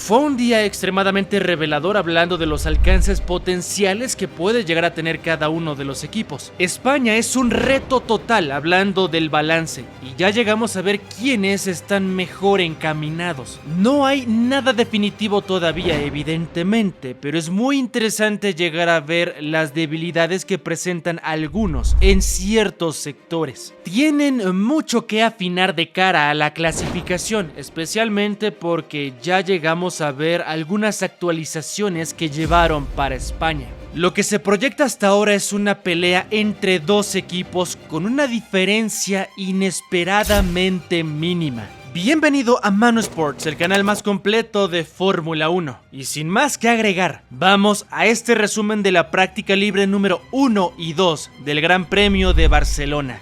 Fue un día extremadamente revelador hablando de los alcances potenciales que puede llegar a tener cada uno de los equipos. España es un reto total hablando del balance y ya llegamos a ver quiénes están mejor encaminados. No hay nada definitivo todavía evidentemente, pero es muy interesante llegar a ver las debilidades que presentan algunos en ciertos sectores. Tienen mucho que afinar de cara a la clasificación, especialmente porque ya llegamos a ver algunas actualizaciones que llevaron para España. Lo que se proyecta hasta ahora es una pelea entre dos equipos con una diferencia inesperadamente mínima. Bienvenido a Manu Sports, el canal más completo de Fórmula 1. Y sin más que agregar, vamos a este resumen de la práctica libre número 1 y 2 del Gran Premio de Barcelona.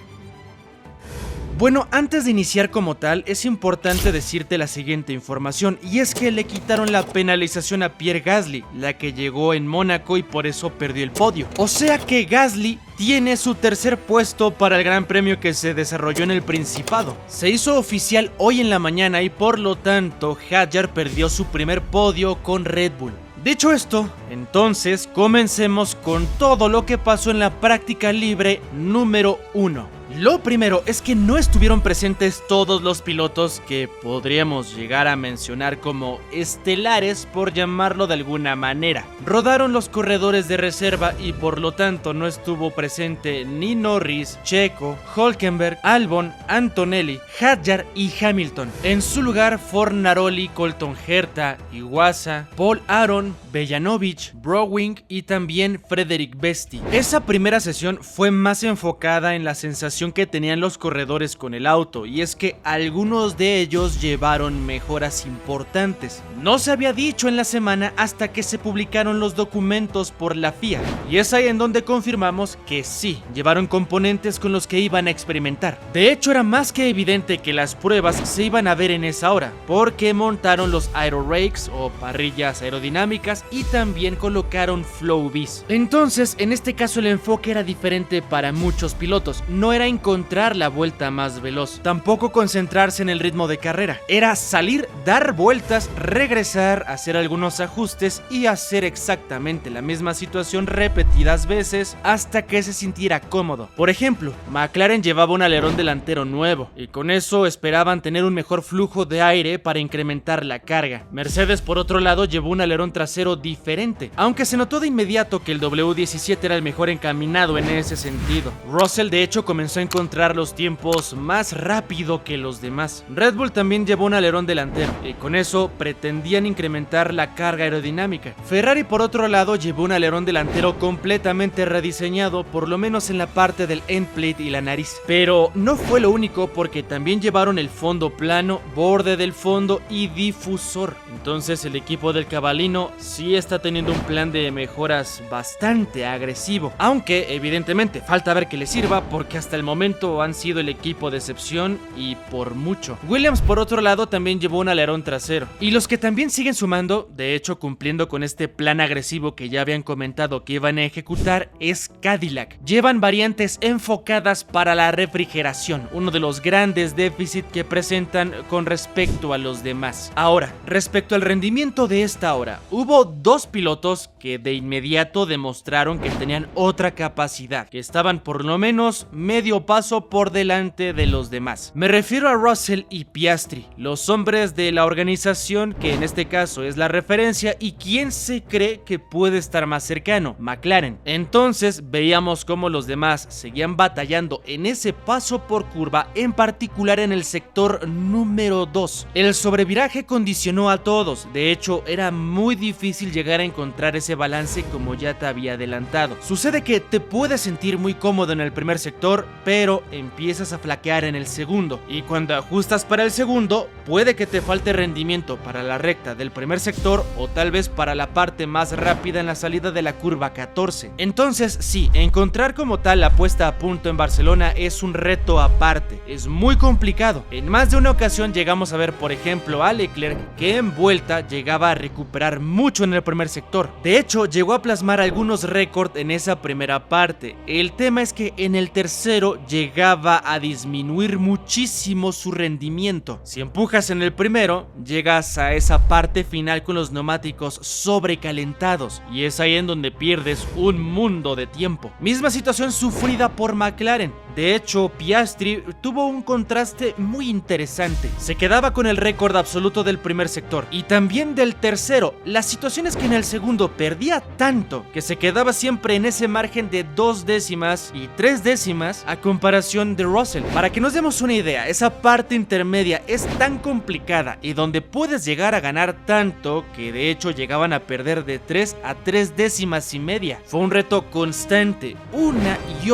Bueno, antes de iniciar como tal, es importante decirte la siguiente información, y es que le quitaron la penalización a Pierre Gasly, la que llegó en Mónaco y por eso perdió el podio. O sea que Gasly tiene su tercer puesto para el Gran Premio que se desarrolló en el Principado. Se hizo oficial hoy en la mañana y por lo tanto Hadjar perdió su primer podio con Red Bull. Dicho esto, entonces comencemos con todo lo que pasó en la práctica libre número 1. Lo primero es que no estuvieron presentes todos los pilotos que podríamos llegar a mencionar como estelares, por llamarlo de alguna manera. Rodaron los corredores de reserva y por lo tanto no estuvo presente ni Norris, Checo, Hülkenberg, Albon, Antonelli, Hadjar y Hamilton. En su lugar, Fornaroli, Colton Herta, Iwasa, Paul Aron, Bellanovic, Browning y también Frederick Besti. Esa primera sesión fue más enfocada en la sensación que tenían los corredores con el auto, y es que algunos de ellos llevaron mejoras importantes. No se había dicho en la semana hasta que se publicaron los documentos por la FIA, y es ahí en donde confirmamos que sí, llevaron componentes con los que iban a experimentar. De hecho, era más que evidente que las pruebas se iban a ver en esa hora, porque montaron los Aero Rakes o parrillas aerodinámicas y también colocaron Flow Vis. Entonces, en este caso el enfoque era diferente para muchos pilotos. No era encontrar la vuelta más veloz, tampoco concentrarse en el ritmo de carrera. Era salir, dar vueltas, regresar, hacer algunos ajustes y hacer exactamente la misma situación repetidas veces hasta que se sintiera cómodo. Por ejemplo, McLaren llevaba un alerón delantero nuevo y con eso esperaban tener un mejor flujo de aire para incrementar la carga. Mercedes, por otro lado, llevó un alerón trasero diferente, aunque se notó de inmediato que el W17 era el mejor encaminado en ese sentido. Russell de hecho comenzó a encontrar los tiempos más rápido que los demás. Red Bull también llevó un alerón delantero y con eso pretendían incrementar la carga aerodinámica. Ferrari por otro lado llevó un alerón delantero completamente rediseñado, por lo menos en la parte del end plate y la nariz. Pero no fue lo único, porque también llevaron el fondo plano, borde del fondo y difusor. Entonces el equipo del Cavallino sí está teniendo un plan de mejoras bastante agresivo, aunque evidentemente falta ver que les sirva, porque hasta el momento han sido el equipo de excepción y por mucho. Williams por otro lado también llevó un alerón trasero, y los que también siguen sumando, de hecho cumpliendo con este plan agresivo que ya habían comentado que iban a ejecutar, es Cadillac. Llevan variantes enfocadas para la refrigeración, uno de los grandes déficits que presentan con respecto a los demás. Ahora, respecto al rendimiento de esta hora, hubo dos pilotos que de inmediato demostraron que tenían otra capacidad, que estaban por lo menos medio paso por delante de los demás. Me refiero a Russell y Piastri, los hombres de la organización, que en este caso es la referencia, y quien se cree que puede estar más cercano, McLaren. Entonces veíamos cómo los demás seguían batallando en ese paso por curva, en particular en el sector número 2. El sobreviraje condicionó a todos, de hecho era muy difícil llegar a encontrar ese balance como ya te había adelantado. Sucede que te puedes sentir muy cómodo en el primer sector, pero empiezas a flaquear en el segundo, y cuando ajustas para el segundo puede que te falte rendimiento para la recta del primer sector o tal vez para la parte más rápida en la salida de la curva 14. Entonces sí, encontrar como tal la puesta a punto en Barcelona es un reto aparte, es muy complicado. En más de una ocasión llegamos a ver por ejemplo a Leclerc, que en vuelta llegaba a recuperar mucho en el primer sector. De hecho llegó a plasmar algunos récords en esa primera parte. El tema es que en el tercero esto llegaba a disminuir muchísimo su rendimiento. Si empujas en el primero, llegas a esa parte final con los neumáticos sobrecalentados y es ahí en donde pierdes un mundo de tiempo. Misma situación sufrida por McLaren. De hecho, Piastri tuvo un contraste muy interesante. Se quedaba con el récord absoluto del primer sector y también del tercero. La situación es que en el segundo perdía tanto que se quedaba siempre en ese margen de 2 décimas y 3 décimas a comparación de Russell. Para que nos demos una idea, esa parte intermedia es tan complicada y donde puedes llegar a ganar tanto que de hecho llegaban a perder de 3 a 3 décimas y media. Fue un reto constante, una y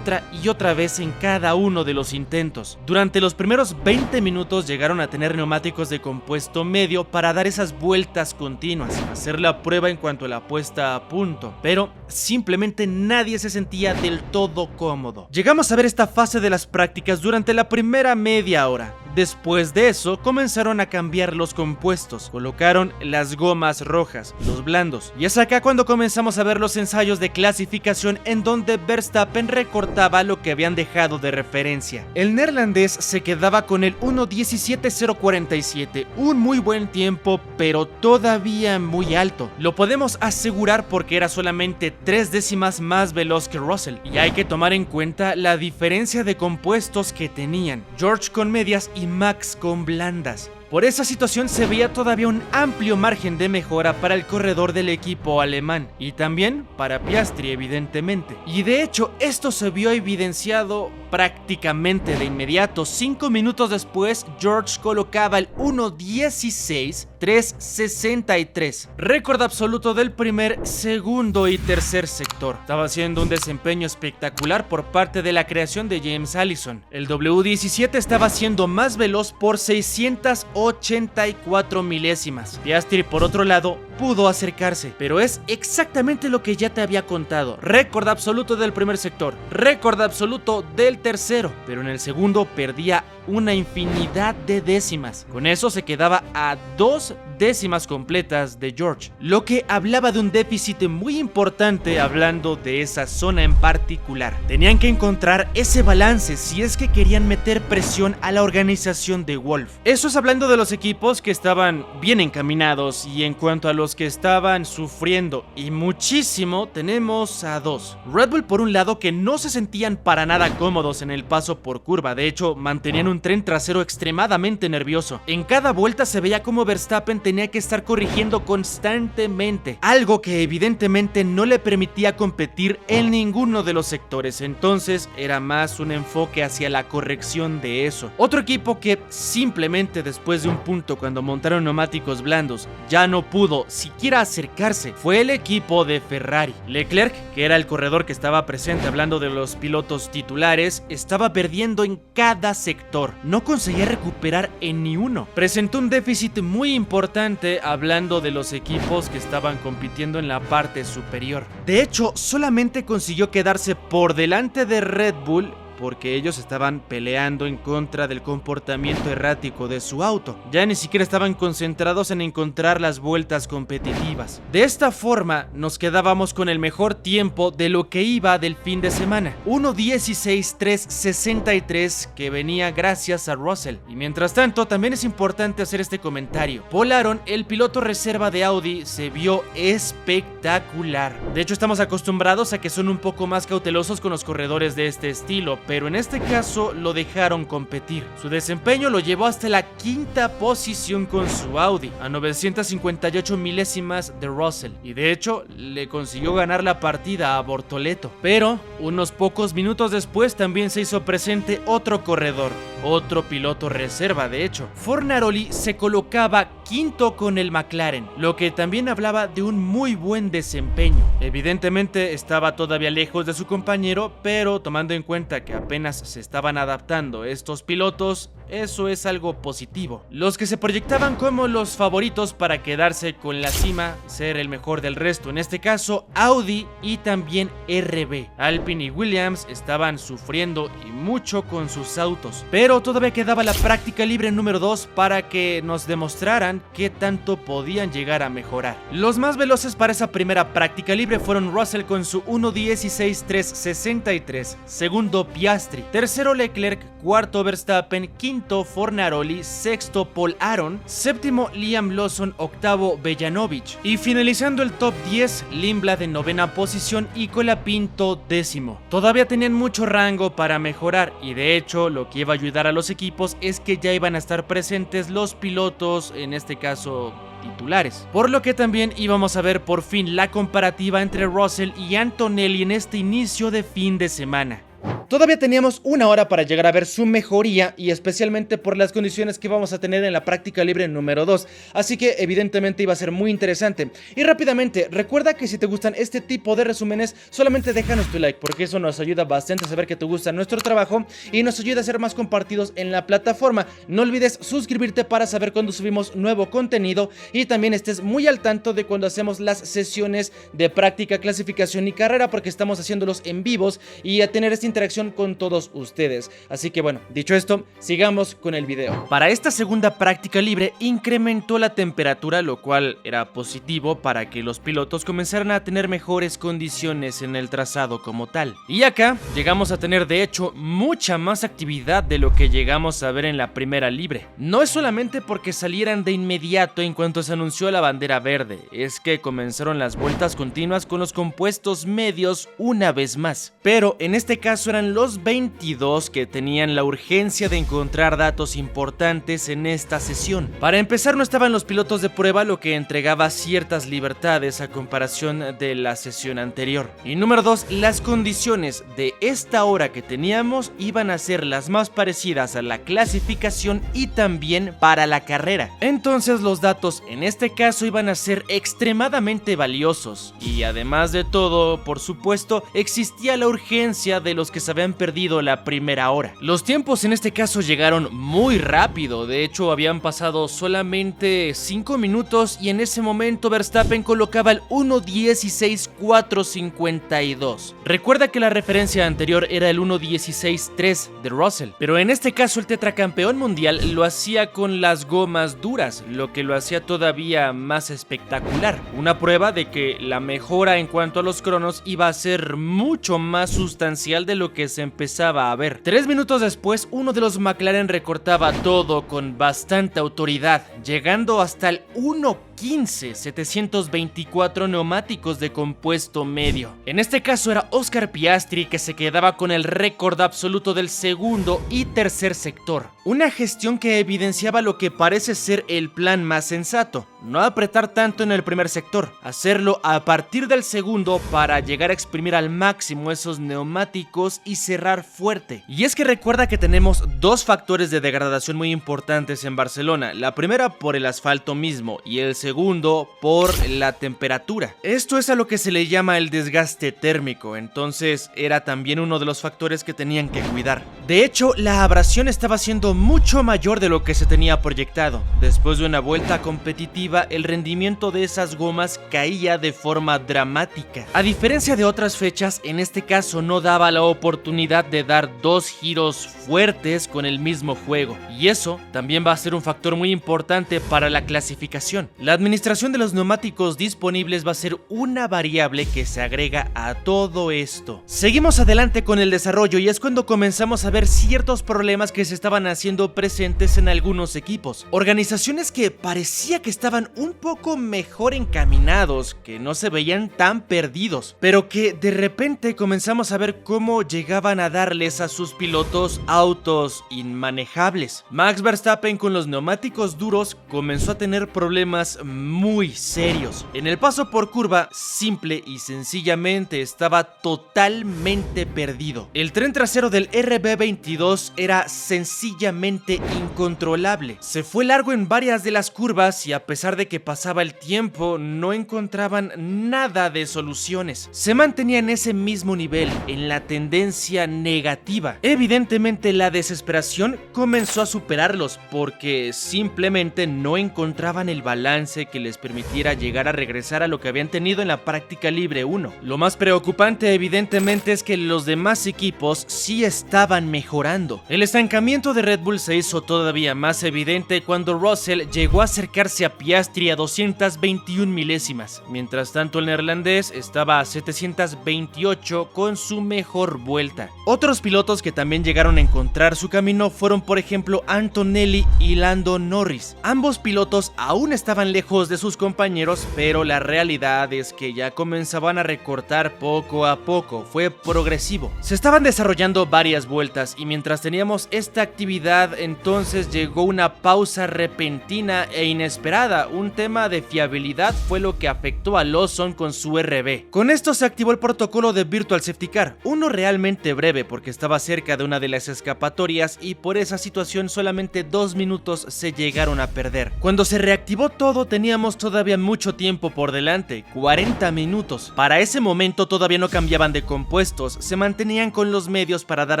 otra vez en cada uno de los intentos. Durante los primeros 20 minutos llegaron a tener neumáticos de compuesto medio para dar esas vueltas continuas, hacer la prueba en cuanto a la puesta a punto, pero simplemente nadie se sentía del todo cómodo. Llegamos a ver esta fase de las prácticas durante la primera media hora. Después de eso comenzaron a cambiar los compuestos, colocaron las gomas rojas, los blandos, y es acá cuando comenzamos a ver los ensayos de clasificación en donde Verstappen recortaba lo que habían dejado de referencia. El neerlandés se quedaba con el 1:17.047, un muy buen tiempo pero todavía muy alto. Lo podemos asegurar porque era solamente 3 décimas más veloz que Russell, y hay que tomar en cuenta la diferencia de compuestos que tenían, George con medias y Max con blandas. Por esa situación se veía todavía un amplio margen de mejora para el corredor del equipo alemán y también para Piastri evidentemente. Y de hecho esto se vio evidenciado prácticamente de inmediato. 5 minutos después George colocaba el 1:16.363, récord absoluto del primer, segundo y tercer sector. Estaba haciendo un desempeño espectacular por parte de la creación de James Allison. El W17 estaba siendo más veloz por 684 milésimas. Piastri por otro lado pudo acercarse, pero es exactamente lo que ya te había contado. Récord absoluto del primer sector, récord absoluto del tercero, pero en el segundo perdía una infinidad de décimas. Con eso se quedaba a 2 décimas completas de George, lo que hablaba de un déficit muy importante hablando de esa zona en particular. Tenían que encontrar ese balance si es que querían meter presión a la organización de Wolff. Eso es hablando de los equipos que estaban bien encaminados, y en cuanto a los que estaban sufriendo y muchísimo, tenemos a dos. Red Bull por un lado, que no se sentían para nada cómodos en el paso por curva, de hecho mantenían un tren trasero extremadamente nervioso. En cada vuelta se veía como Verstappen tenía que estar corrigiendo constantemente, algo que evidentemente no le permitía competir en ninguno de los sectores, entonces era más un enfoque hacia la corrección de eso. Otro equipo que simplemente después de un punto, cuando montaron neumáticos blandos, ya no pudo siquiera acercarse, fue el equipo de Ferrari. Leclerc, que era el corredor que estaba presente hablando de los pilotos titulares, estaba perdiendo en cada sector, no conseguía recuperar en ni uno. Presentó un déficit muy importante hablando de los equipos que estaban compitiendo en la parte superior. De hecho, solamente consiguió quedarse por delante de Red Bull porque ellos estaban peleando en contra del comportamiento errático de su auto. Ya ni siquiera estaban concentrados en encontrar las vueltas competitivas. De esta forma, nos quedábamos con el mejor tiempo de lo que iba del fin de semana, 1:16.363, que venía gracias a Russell. Y mientras tanto, también es importante hacer este comentario. Paul Aron, el piloto reserva de Audi, se vio espectacular. De hecho, estamos acostumbrados a que son un poco más cautelosos con los corredores de este estilo, pero en este caso lo dejaron competir. Su desempeño lo llevó hasta la quinta posición con su Audi, a 958 milésimas de Russell, y de hecho le consiguió ganar la partida a Bortoleto. Pero unos pocos minutos después también se hizo presente otro corredor, otro piloto reserva de hecho. Fornaroli se colocaba quinto con el McLaren, lo que también hablaba de un muy buen desempeño. Evidentemente estaba todavía lejos de su compañero, pero tomando en cuenta que apenas se estaban adaptando estos pilotos, eso es algo positivo. Los que se proyectaban como los favoritos para quedarse con la cima, ser el mejor del resto, en este caso Audi y también RB. Alpine y Williams estaban sufriendo y mucho con sus autos, pero todavía quedaba la práctica libre número 2 para que nos demostraran qué tanto podían llegar a mejorar. Los más veloces para esa primera práctica libre fueron Russell con su 1:16.363, segundo Piastri Piastri, tercero Leclerc, cuarto Verstappen, quinto Fornaroli, sexto Paul Aron, séptimo Liam Lawson, octavo Bellanovic y finalizando el top 10 Lindblad en novena posición y Colapinto décimo. Todavía tenían mucho rango para mejorar y de hecho lo que iba a ayudar a los equipos es que ya iban a estar presentes los pilotos, en este caso titulares, por lo que también íbamos a ver por fin la comparativa entre Russell y Antonelli en este inicio de fin de semana. Todavía teníamos una hora para llegar a ver su mejoría y especialmente por las condiciones que vamos a tener en la práctica libre número 2, así que evidentemente iba a ser muy interesante. Y rápidamente, recuerda que si te gustan este tipo de resúmenes, solamente déjanos tu like porque eso nos ayuda bastante a saber que te gusta nuestro trabajo y nos ayuda a ser más compartidos en la plataforma. No olvides suscribirte para saber cuando subimos nuevo contenido y también estés muy al tanto de cuando hacemos las sesiones de práctica, clasificación y carrera porque estamos haciéndolos en vivos y a tener esta interacción con todos ustedes. Así que bueno, dicho esto, sigamos con el video. Para esta segunda práctica libre incrementó la temperatura, lo cual era positivo para que los pilotos comenzaran a tener mejores condiciones en el trazado como tal. Y acá llegamos a tener de hecho mucha más actividad de lo que llegamos a ver en la primera libre. No es solamente porque salieran de inmediato en cuanto se anunció la bandera verde, es que comenzaron las vueltas continuas con los compuestos medios una vez más. Pero en este caso eran los 22 que tenían la urgencia de encontrar datos importantes en esta sesión. Para empezar, no estaban los pilotos de prueba, lo que entregaba ciertas libertades a comparación de la sesión anterior. Y número 2, las condiciones de esta hora que teníamos iban a ser las más parecidas a la clasificación y también para la carrera. Entonces los datos en este caso iban a ser extremadamente valiosos. Y además de todo, por supuesto, existía la urgencia de los que se habían perdido la primera hora. Los tiempos en este caso llegaron muy rápido, de hecho habían pasado solamente 5 minutos y en ese momento Verstappen colocaba el 1.16.452. Recuerda que la referencia anterior era el 1.16.3 de Russell, pero en este caso el tetracampeón mundial lo hacía con las gomas duras, lo que lo hacía todavía más espectacular. Una prueba de que la mejora en cuanto a los cronos iba a ser mucho más sustancial de lo que se empezaba a ver. 3 minutos después, uno de los McLaren recortaba todo con bastante autoridad, llegando hasta el 1.15.724 neumáticos de compuesto medio. En este caso era Oscar Piastri que se quedaba con el récord absoluto del segundo y tercer sector. Una gestión que evidenciaba lo que parece ser el plan más sensato: no apretar tanto en el primer sector, hacerlo a partir del segundo para llegar a exprimir al máximo esos neumáticos y cerrar fuerte. Y es que recuerda que tenemos dos factores de degradación muy importantes en Barcelona, la primera por el asfalto mismo y el segundo por la temperatura. Esto es a lo que se le llama el desgaste térmico, entonces era también uno de los factores que tenían que cuidar. De hecho, la abrasión estaba siendo mucho mayor de lo que se tenía proyectado. Después de una vuelta competitiva, el rendimiento de esas gomas caía de forma dramática. A diferencia de otras fechas, en este caso no daba la oportunidad de dar dos giros fuertes con el mismo juego, y eso también va a ser un factor muy importante para la clasificación. La administración de los neumáticos disponibles va a ser una variable que se agrega a todo esto. Seguimos adelante con el desarrollo y es cuando comenzamos a ver ciertos problemas que se estaban haciendo presentes en algunos equipos. Organizaciones que parecía que estaban un poco mejor encaminados, que no se veían tan perdidos, pero que de repente comenzamos a ver cómo llegaban a darles a sus pilotos autos inmanejables. Max Verstappen con los neumáticos duros comenzó a tener problemas muy serios. En el paso por curva, simple y sencillamente estaba totalmente perdido. El tren trasero del RB22 era sencillamente incontrolable. Se fue largo en varias de las curvas y a pesar de que pasaba el tiempo, no encontraban nada de soluciones. Se mantenía en ese mismo nivel, en la tendencia negativa. Evidentemente la desesperación comenzó a superarlos porque simplemente no encontraban el balance avance que les permitiera llegar a regresar a lo que habían tenido en la práctica libre 1. Lo más preocupante evidentemente es que los demás equipos sí estaban mejorando. El estancamiento de Red Bull se hizo todavía más evidente cuando Russell llegó a acercarse a Piastri a 221 milésimas. Mientras tanto el neerlandés estaba a 728 con su mejor vuelta. Otros pilotos que también llegaron a encontrar su camino fueron por ejemplo Antonelli y Lando Norris. Ambos pilotos aún estaban lejos de sus compañeros, pero la realidad es que ya comenzaban a recortar poco a poco, fue progresivo. Se estaban desarrollando varias vueltas y mientras teníamos esta actividad entonces llegó una pausa repentina e inesperada. Un tema de fiabilidad fue lo que afectó a Lawson con su RB. Con esto se activó el protocolo de Virtual Safety Car, uno realmente breve porque estaba cerca de una de las escapatorias y por esa situación solamente 2 minutos se llegaron a perder. Cuando se reactivó todo teníamos todavía mucho tiempo por delante, 40 minutos. Para ese momento todavía no cambiaban de compuestos, se mantenían con los medios para dar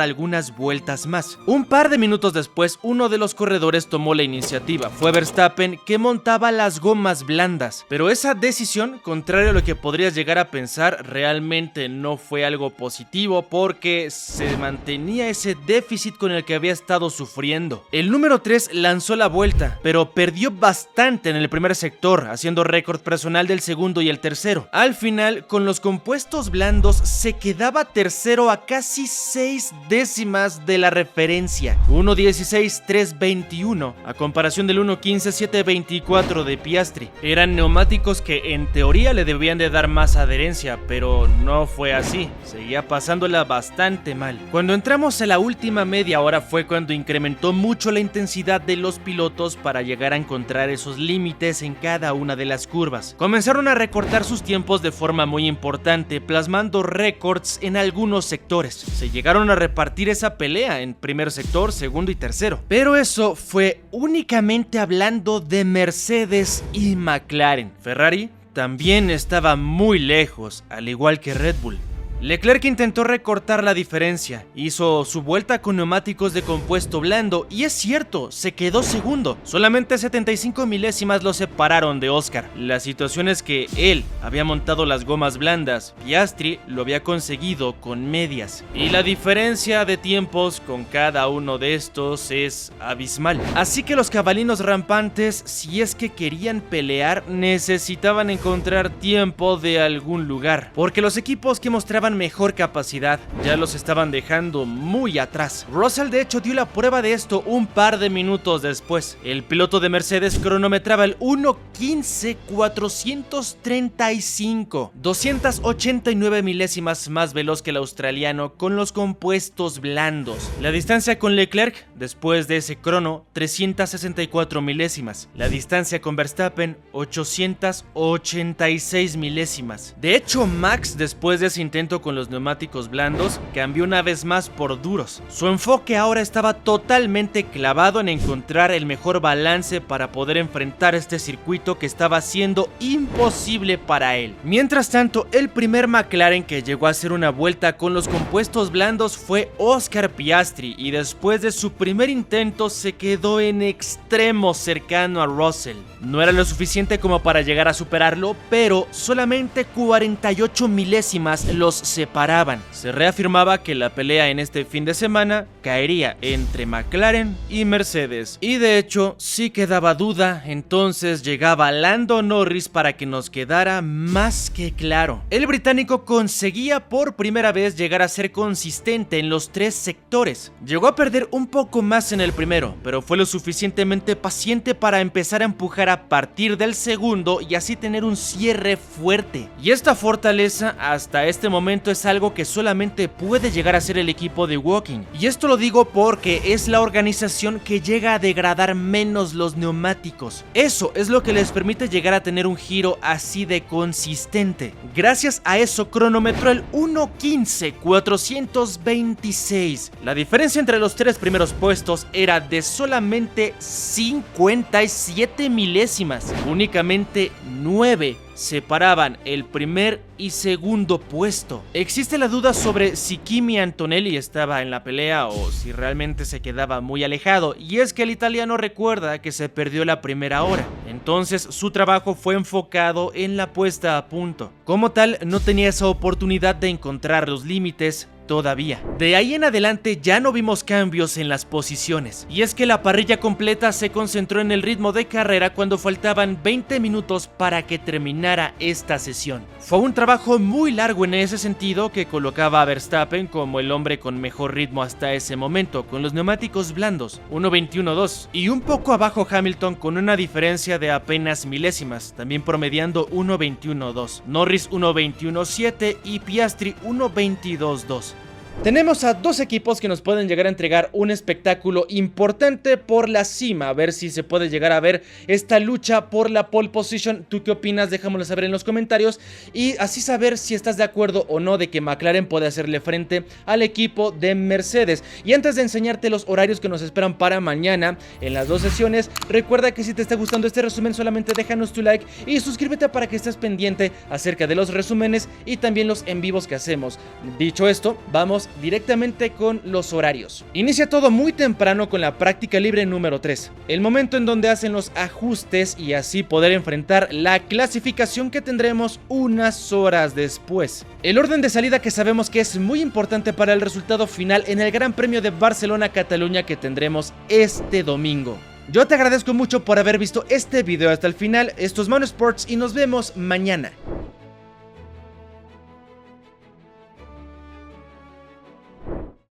algunas vueltas más. Un par de minutos después uno de los corredores tomó la iniciativa, fue Verstappen, que montaba las gomas blandas, pero esa decisión, contrario a lo que podrías llegar a pensar, realmente no fue algo positivo porque se mantenía ese déficit con el que había estado sufriendo. El número 3 lanzó la vuelta, pero perdió bastante en el primer sector, haciendo récord personal del segundo y el tercero. Al final, con los compuestos blandos, se quedaba tercero a casi 6 décimas de la referencia, 1.16.321, a comparación del 1.15.724 de Piastri. Eran neumáticos que en teoría le debían de dar más adherencia, pero no fue así, seguía pasándola bastante mal. Cuando entramos a la última media hora fue cuando incrementó mucho la intensidad de los pilotos para llegar a encontrar esos límites en cada una de las curvas. Comenzaron a recortar sus tiempos de forma muy importante, plasmando récords en algunos sectores. Se llegaron a repartir esa pelea en primer sector, segundo y tercero. Pero eso fue únicamente hablando de Mercedes y McLaren. Ferrari también estaba muy lejos, al igual que Red Bull. Leclerc intentó recortar la diferencia, hizo su vuelta con neumáticos de compuesto blando y es cierto, se quedó segundo, solamente 75 milésimas lo separaron de Oscar. La situación es que él había montado las gomas blandas, Piastri lo había conseguido con medias y la diferencia de tiempos con cada uno de estos es abismal. Así que los cabalinos rampantes, si es que querían pelear, necesitaban encontrar tiempo de algún lugar, porque los equipos que mostraban mejor capacidad ya los estaban dejando muy atrás. Russell de hecho dio la prueba de esto un par de minutos después. El piloto de Mercedes cronometraba el 1.15.435, 289 milésimas más veloz que el australiano con los compuestos blandos. La distancia con Leclerc después de ese crono, 364 milésimas. La distancia con Verstappen, 886 milésimas. De hecho, Max después de ese intento con los neumáticos blandos, cambió una vez más por duros. Su enfoque ahora estaba totalmente clavado en encontrar el mejor balance para poder enfrentar este circuito que estaba siendo imposible para él. Mientras tanto, el primer McLaren que llegó a hacer una vuelta con los compuestos blandos fue Oscar Piastri y después de su primer intento se quedó en extremo cercano a Russell. No era lo suficiente como para llegar a superarlo, pero solamente 48 milésimas los separaban. Se reafirmaba que la pelea en este fin de semana caería entre McLaren y Mercedes. Y de hecho, si quedaba duda, entonces llegaba Lando Norris para que nos quedara más que claro. El británico conseguía por primera vez llegar a ser consistente en los 3 sectores. Llegó a perder un poco más en el primero, pero fue lo suficientemente paciente para empezar a empujar a partir del segundo y así tener un cierre fuerte. Y esta fortaleza hasta este momento es algo que solamente puede llegar a ser el equipo de Woking. Y esto lo digo porque es la organización que llega a degradar menos los neumáticos. Eso es lo que les permite llegar a tener un giro así de consistente. Gracias a eso cronometró el 1.15.426. La diferencia entre los 3 primeros puestos era de solamente 57 milésimas. Únicamente 9 separaban el primer y segundo puesto. Existe la duda sobre si Kimi Antonelli estaba en la pelea o si realmente se quedaba muy alejado, y es que el italiano recuerda que se perdió la primera hora, entonces su trabajo fue enfocado en la puesta a punto. Como tal, no tenía esa oportunidad de encontrar los límites todavía. De ahí en adelante ya no vimos cambios en las posiciones, y es que la parrilla completa se concentró en el ritmo de carrera cuando faltaban 20 minutos para que terminara esta sesión. Fue un trabajo muy largo en ese sentido, que colocaba a Verstappen como el hombre con mejor ritmo hasta ese momento, con los neumáticos blandos, 1.21.2, y un poco abajo Hamilton con una diferencia de apenas milésimas, también promediando 1.21.2, Norris 1.21.7 y Piastri 1.22.2. Tenemos a dos equipos que nos pueden llegar a entregar un espectáculo importante por la cima, a ver si se puede llegar a ver esta lucha por la pole position. ¿Tú qué opinas? Déjamelo saber en los comentarios y así saber si estás de acuerdo o no de que McLaren puede hacerle frente al equipo de Mercedes. Y antes de enseñarte los horarios que nos esperan para mañana en las dos sesiones, recuerda que si te está gustando este resumen solamente déjanos tu like y suscríbete para que estés pendiente acerca de los resúmenes y también los en vivos que hacemos. Dicho esto, vamos directamente con los horarios. Inicia todo muy temprano con la práctica libre número 3, el momento en donde hacen los ajustes y así poder enfrentar la clasificación que tendremos unas horas después. El orden de salida que sabemos que es muy importante para el resultado final en el Gran Premio de Barcelona-Cataluña que tendremos este domingo. Yo te agradezco mucho por haber visto este video hasta el final. Esto es Manu Sports y nos vemos mañana.